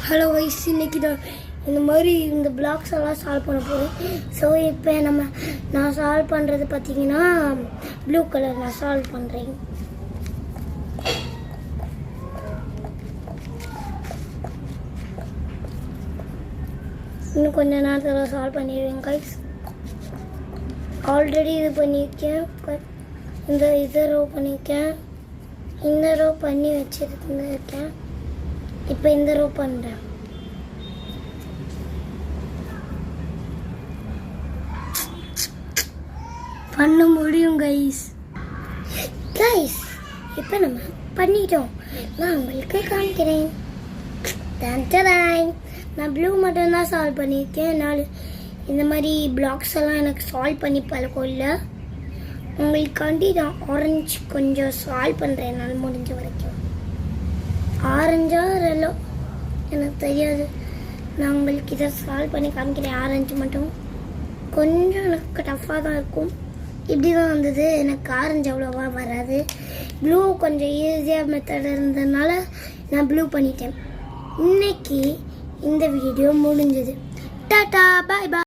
Hello wise இன்னைக்கு தான் இந்த மாதிரி இந்த பிளாக்ஸ் எல்லாம் சால்வ் பண்ண போகிறேன். ஸோ இப்போ நான் சால்வ் பண்ணுறது பார்த்தீங்கன்னா ப்ளூ கலர் நான் சால்வ் பண்ணுறேன். இன்னும் கொஞ்ச நேரத்தில் சால்வ் பண்ணிடுவேன் கைஸ். ஆல்ரெடி இது பண்ணியிருக்கேன், இதை ரோ பண்ணியிருக்கேன், இந்த ரோ பண்ணி வச்சுருக்கேன். இப்போ இந்த ரோ பண்ணுறேன். பண்ண முடியும் கைஸ். இப்போ நம்ம பண்ணிட்டோம். நான் உங்களுக்கு காமிக்கிறேன். நான் ப்ளூ மட்டும்தான் சால்வ் பண்ணியிருக்கேன். இந்த மாதிரி பிளாக்ஸ் எல்லாம் எனக்கு சால்வ் பண்ணி பழக்கம் இல்லை. உங்களுக்காண்டி நான் ஆரஞ்சு கொஞ்சம் சால்வ் பண்ணுறேன் என்னால் முடிஞ்ச வரைக்கும். ஆரஞ்சா ரெல்லோ எனக்கு தெரியாது. நான் உங்களுக்கு இதை சால்வ் பண்ணி காமிக்கிறேன். ஆரஞ்சு மட்டும் கொஞ்சம் எனக்கு டஃப்பாக தான் இருக்கும். இப்படி தான் வந்தது. எனக்கு ஆரஞ்சு அவ்வளோவா வராது. ப்ளூ கொஞ்சம் ஈஸியாக மெத்தட் இருந்ததுனால நான் ப்ளூ பண்ணிட்டேன். இன்னைக்கு இந்த வீடியோ முடிஞ்சது. டாடா, பாய் பாய்.